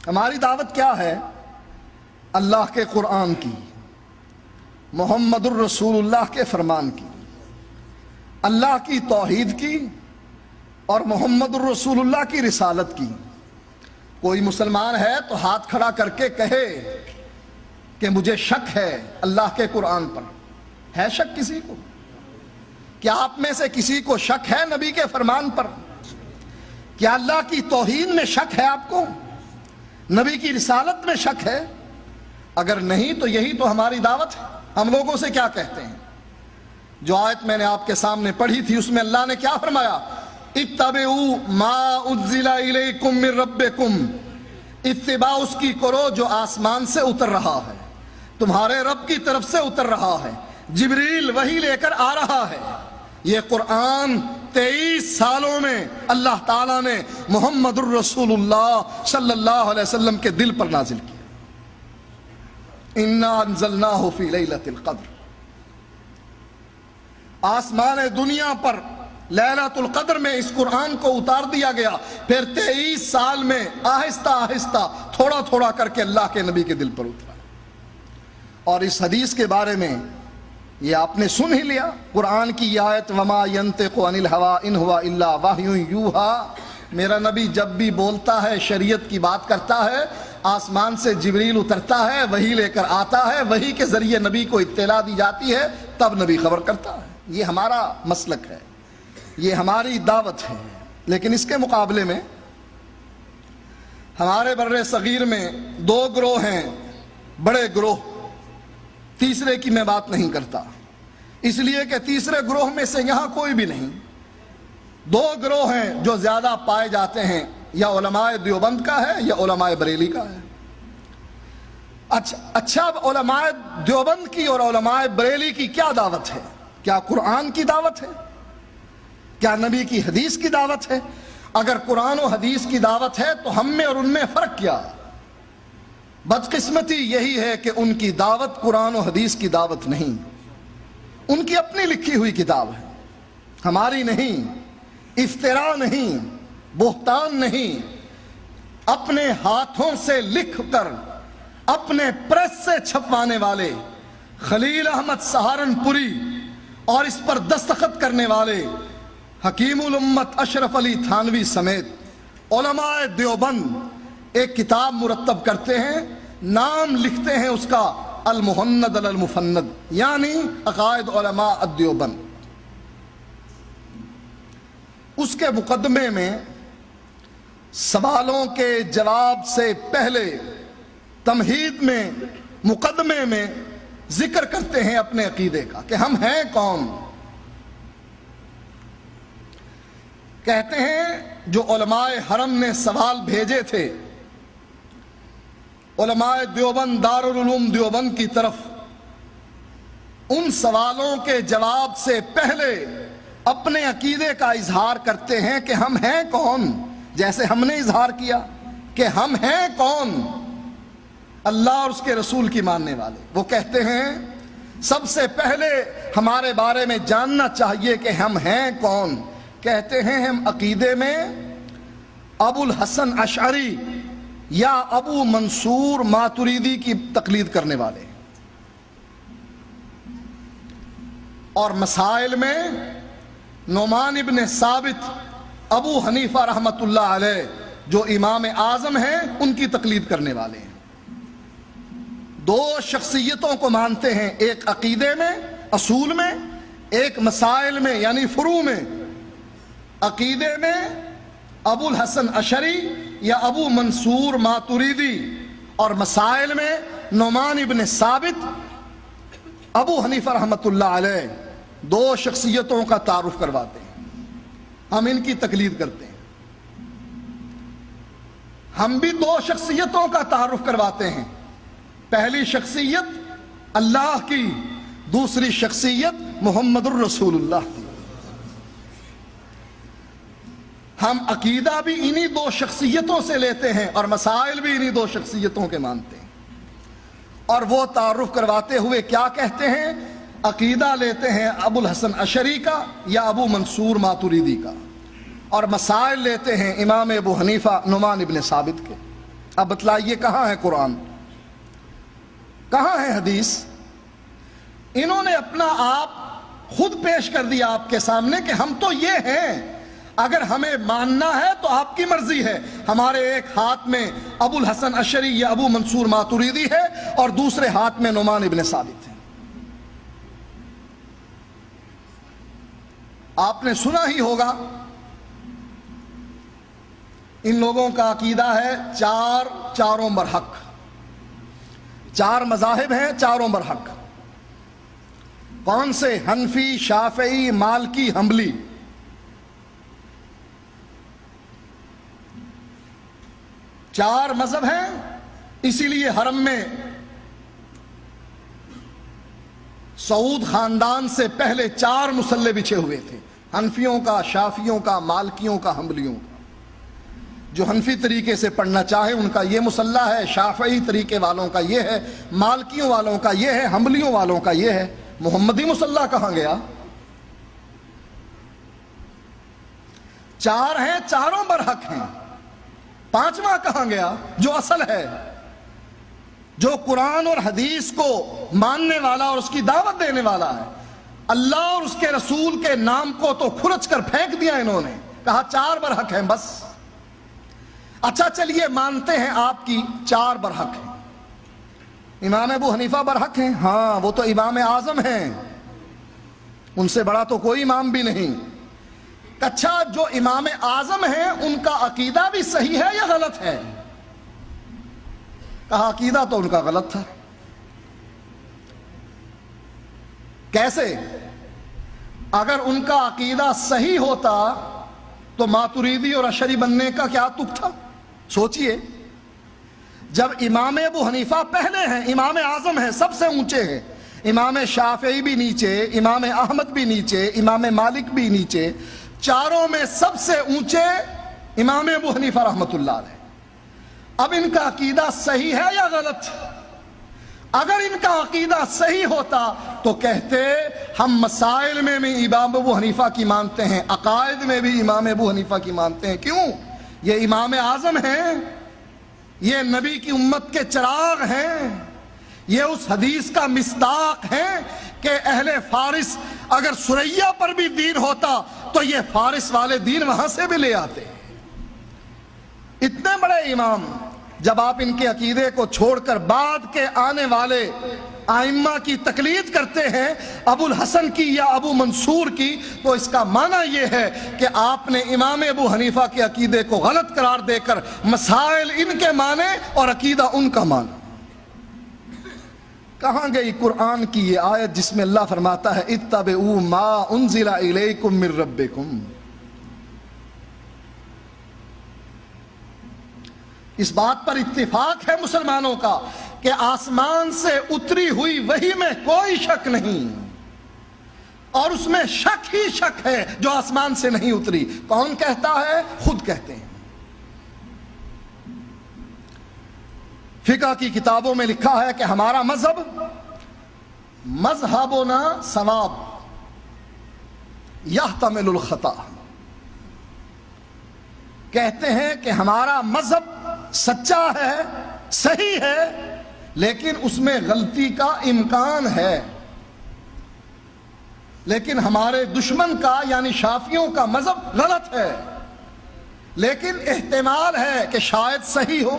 ہماری دعوت کیا ہے؟ اللہ کے قرآن کی، محمد الرسول اللہ کے فرمان کی، اللہ کی توحید کی اور محمد الرسول اللہ کی رسالت کی۔ کوئی مسلمان ہے تو ہاتھ کھڑا کر کے کہے کہ مجھے شک ہے اللہ کے قرآن پر۔ ہے شک کسی کو؟ کیا آپ میں سے کسی کو شک ہے نبی کے فرمان پر؟ کیا اللہ کی توحید میں شک ہے آپ کو؟ نبی کی رسالت میں شک ہے؟ اگر نہیں تو یہی تو ہماری دعوت ہے۔ ہم لوگوں سے کیا کہتے ہیں؟ جو آیت میں نے آپ کے سامنے پڑھی تھی اس میں اللہ نے کیا فرمایا؟ اتبعوا ما انزل الیکم من ربکم، اتباع اس کی کرو جو آسمان سے اتر رہا ہے، تمہارے رب کی طرف سے اتر رہا ہے، جبریل وحی لے کر آ رہا ہے۔ یہ قرآن 23 سالوں میں اللہ تعالیٰ نے محمد الرسول اللہ صلی اللہ علیہ وسلم کے دل پر نازل کیا۔ انا انزلناہ فی لیلۃ القدر، آسمان دنیا پر لیلۃ القدر میں اس قرآن کو اتار دیا گیا۔ پھر 23 سال میں آہستہ آہستہ تھوڑا تھوڑا کر کے اللہ کے نبی کے دل پر اترا۔ اور اس حدیث کے بارے میں یہ آپ نے سن ہی لیا، قرآن کی یہ آیت وما ینطق عن الہویٰ ان ہوا الا وحی یوحیٰ، میرا نبی جب بھی بولتا ہے، شریعت کی بات کرتا ہے، آسمان سے جبریل اترتا ہے، وحی لے کر آتا ہے، وحی کے ذریعے نبی کو اطلاع دی جاتی ہے، تب نبی خبر کرتا ہے۔ یہ ہمارا مسلک ہے، یہ ہماری دعوت ہے۔ لیکن اس کے مقابلے میں ہمارے بر صغیر میں 2 گروہ ہیں، بڑے گروہ۔ تیسرے کی میں بات نہیں کرتا، اس لیے کہ تیسرے گروہ میں سے یہاں کوئی بھی نہیں۔ 2 گروہ ہیں جو زیادہ پائے جاتے ہیں، یا علماء دیوبند کا ہے یا علماء بریلی کا ہے۔ اچھا علماء دیوبند کی اور علماء بریلی کی کیا دعوت ہے؟ کیا قرآن کی دعوت ہے؟ کیا نبی کی حدیث کی دعوت ہے؟ اگر قرآن و حدیث کی دعوت ہے تو ہم میں اور ان میں فرق کیا؟ بدقسمتی یہی ہے کہ ان کی دعوت قرآن و حدیث کی دعوت نہیں، ان کی اپنی لکھی ہوئی کتاب ہے، ہماری نہیں۔ افتراء نہیں، بہتان نہیں، اپنے ہاتھوں سے لکھ کر اپنے پریس سے چھپوانے والے خلیل احمد سہارنپوری اور اس پر دستخط کرنے والے حکیم الامت اشرف علی تھانوی سمیت علماء دیوبند ایک کتاب مرتب کرتے ہیں، نام لکھتے ہیں اس کا المہند علی المفند، یعنی عقائد علماء دیوبند۔ اس کے مقدمے میں سوالوں کے جواب سے پہلے تمہید میں، مقدمے میں ذکر کرتے ہیں اپنے عقیدے کا کہ ہم ہیں کون۔ کہتے ہیں جو علماء حرم نے سوال بھیجے تھے علماء دیوبند دارالعلوم دیوبند کی طرف، ان سوالوں کے جواب سے پہلے اپنے عقیدے کا اظہار کرتے ہیں کہ ہم ہیں کون، جیسے ہم نے اظہار کیا کہ ہم ہیں کون، اللہ اور اس کے رسول کی ماننے والے۔ وہ کہتے ہیں سب سے پہلے ہمارے بارے میں جاننا چاہیے کہ ہم ہیں کون۔ کہتے ہیں ہم عقیدے میں ابو الحسن اشعری یا ابو منصور ماتریدی کی تقلید کرنے والے، اور مسائل میں نعمان ابن ثابت، ابو حنیفہ رحمت اللہ علیہ جو امام اعظم ہیں ان کی تقلید کرنے والے ہیں۔ 2 شخصیتوں کو مانتے ہیں، ایک عقیدے میں اصول میں، ایک مسائل میں یعنی فروع میں۔ عقیدے میں ابو الحسن اشعری یا ابو منصور ماتریدی، اور مسائل میں نعمان ابن ثابت، ابو حنیفہ رحمت اللہ علیہ، 2 شخصیتوں کا تعارف کرواتے ہیں، ہم ان کی تقلید کرتے ہیں۔ ہم بھی 2 شخصیتوں کا تعارف کرواتے ہیں، پہلی شخصیت اللہ کی، دوسری شخصیت محمد الرسول اللہ کی۔ ہم عقیدہ بھی انہی 2 شخصیتوں سے لیتے ہیں اور مسائل بھی انہی 2 شخصیتوں کے مانتے ہیں۔ اور وہ تعارف کرواتے ہوئے کیا کہتے ہیں؟ عقیدہ لیتے ہیں ابو الحسن اشعری کا یا ابو منصور ماتریدی کا، اور مسائل لیتے ہیں امام ابو حنیفہ نعمان ابن ثابت کے۔ اب بتلائیے کہاں ہے قرآن، کہاں ہے حدیث؟ انہوں نے اپنا آپ خود پیش کر دیا آپ کے سامنے کہ ہم تو یہ ہیں، اگر ہمیں ماننا ہے تو آپ کی مرضی ہے۔ ہمارے ایک ہاتھ میں ابو الحسن اشعری یا ابو منصور ماتریدی ہے اور دوسرے ہاتھ میں نعمان ابن ثابت ہے۔ آپ نے سنا ہی ہوگا ان لوگوں کا عقیدہ ہے چاروں برحق، 4 مذاہب ہیں، چاروں برحق۔ کون سے؟ حنفی، شافعی، مالکی، حنبلی۔ چار مذہب ہیں، اسی لیے حرم میں سعود خاندان سے پہلے 4 مصلے بچھے ہوئے تھے، حنفیوں کا، شافیوں کا، مالکیوں کا، حنبلیوں کا۔ جو حنفی طریقے سے پڑھنا چاہے ان کا یہ مصلہ ہے، شافعی طریقے والوں کا یہ ہے، مالکیوں والوں کا یہ ہے، حنبلیوں والوں کا یہ ہے۔ محمدی مصلہ کہاں گیا؟ 4 ہیں، چاروں برحق ہیں، 5واں کہاں گیا جو اصل ہے، جو قرآن اور حدیث کو ماننے والا اور اس کی دعوت دینے والا ہے؟ اللہ اور اس کے رسول کے نام کو تو کھرچ کر پھینک دیا انہوں نے، کہا 4 برحق ہیں بس۔ اچھا چلیے مانتے ہیں آپ کی 4 برحق ہیں۔ امام ابو حنیفہ برحق ہیں؟ ہاں، وہ تو امام اعظم ہیں، ان سے بڑا تو کوئی امام بھی نہیں۔ اچھا، جو امام اعظم ہیں ان کا عقیدہ بھی صحیح ہے یا غلط ہے؟ کہا عقیدہ تو ان کا غلط تھا۔ کیسے؟ اگر ان کا عقیدہ صحیح ہوتا تو ماتریدی اور اشعری بننے کا کیا تک تھا؟ سوچئے، جب امام ابو حنیفہ پہلے ہیں، امام اعظم ہیں، سب سے اونچے ہیں، امام شافعی بھی نیچے، امام احمد بھی نیچے، امام مالک بھی نیچے، چاروں میں سب سے اونچے امام ابو حنیفہ رحمت اللہ علیہ۔ اب ان کا عقیدہ صحیح ہے یا غلط؟ اگر ان کا عقیدہ صحیح ہوتا تو کہتے ہم مسائل میں بھی امام ابو حنیفہ کی مانتے ہیں، عقائد میں بھی امام ابو حنیفہ کی مانتے ہیں۔ کیوں؟ یہ امام اعظم ہیں، یہ نبی کی امت کے چراغ ہیں، یہ اس حدیث کا مصداق ہیں کہ اہل فارس اگر سریا پر بھی دین ہوتا تو یہ فارس والے دین وہاں سے بھی لے آتے۔ اتنے بڑے امام، جب آپ ان کے عقیدے کو چھوڑ کر بعد کے آنے والے ائمہ کی تقلید کرتے ہیں، ابو الحسن کی یا ابو منصور کی، تو اس کا معنی یہ ہے کہ آپ نے امام ابو حنیفہ کے عقیدے کو غلط قرار دے کر مسائل ان کے مانے اور عقیدہ ان کا مانا۔ کہاں گئی قرآن کی یہ آیت جس میں اللہ فرماتا ہے اتبعوا ما انزل الیکم من ربکم؟ اس بات پر اتفاق ہے مسلمانوں کا کہ آسمان سے اتری ہوئی وحی میں کوئی شک نہیں، اور اس میں شک ہی شک ہے جو آسمان سے نہیں اتری۔ کون کہتا ہے؟ خود کہتے ہیں۔ فقہ کی کتابوں میں لکھا ہے کہ ہمارا مذہب مذہبنا ثواب یحتمل الخطا، کہتے ہیں کہ ہمارا مذہب سچا ہے، صحیح ہے، لیکن اس میں غلطی کا امکان ہے۔ لیکن ہمارے دشمن کا یعنی شافیوں کا مذہب غلط ہے، لیکن احتمال ہے کہ شاید صحیح ہو۔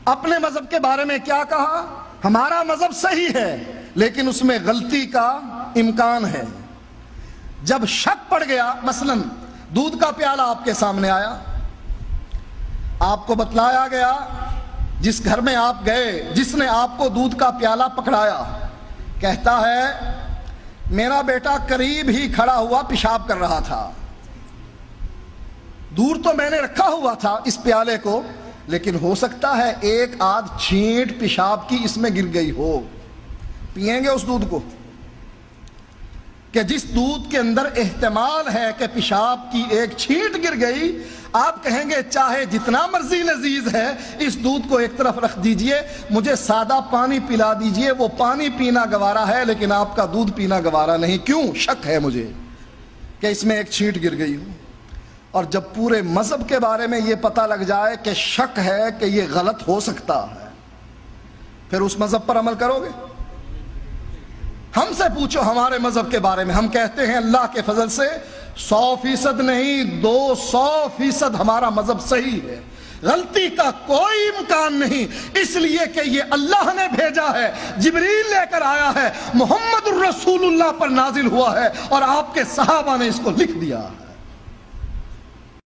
اپنے مذہب کے بارے میں کیا کہا؟ ہمارا مذہب صحیح ہے لیکن اس میں غلطی کا امکان ہے۔ جب شک پڑ گیا، مثلا دودھ کا پیالہ آپ کے سامنے آیا، آپ کو بتلایا گیا، جس گھر میں آپ گئے، جس نے آپ کو دودھ کا پیالہ پکڑایا، کہتا ہے میرا بیٹا قریب ہی کھڑا ہوا پیشاب کر رہا تھا، دور تو میں نے رکھا ہوا تھا اس پیالے کو، لیکن ہو سکتا ہے ایک آدھ چھینٹ پیشاب کی اس میں گر گئی ہو۔ پیئیں گے اس دودھ کو؟ کہ جس دودھ کے اندر احتمال ہے کہ پیشاب کی ایک چھینٹ گر گئی، آپ کہیں گے چاہے جتنا مرضی لذیذ ہے اس دودھ کو ایک طرف رکھ دیجئے، مجھے سادہ پانی پلا دیجئے، وہ پانی پینا گوارا ہے لیکن آپ کا دودھ پینا گوارا نہیں۔ کیوں؟ شک ہے مجھے کہ اس میں ایک چھینٹ گر گئی ہو۔ اور جب پورے مذہب کے بارے میں یہ پتہ لگ جائے کہ شک ہے کہ یہ غلط ہو سکتا ہے، پھر اس مذہب پر عمل کرو گے؟ ہم سے پوچھو ہمارے مذہب کے بارے میں، ہم کہتے ہیں اللہ کے فضل سے 100% نہیں 200% ہمارا مذہب صحیح ہے، غلطی کا کوئی امکان نہیں، اس لیے کہ یہ اللہ نے بھیجا ہے، جبریل لے کر آیا ہے، محمد الرسول اللہ پر نازل ہوا ہے، اور آپ کے صحابہ نے اس کو لکھ دیا ہے۔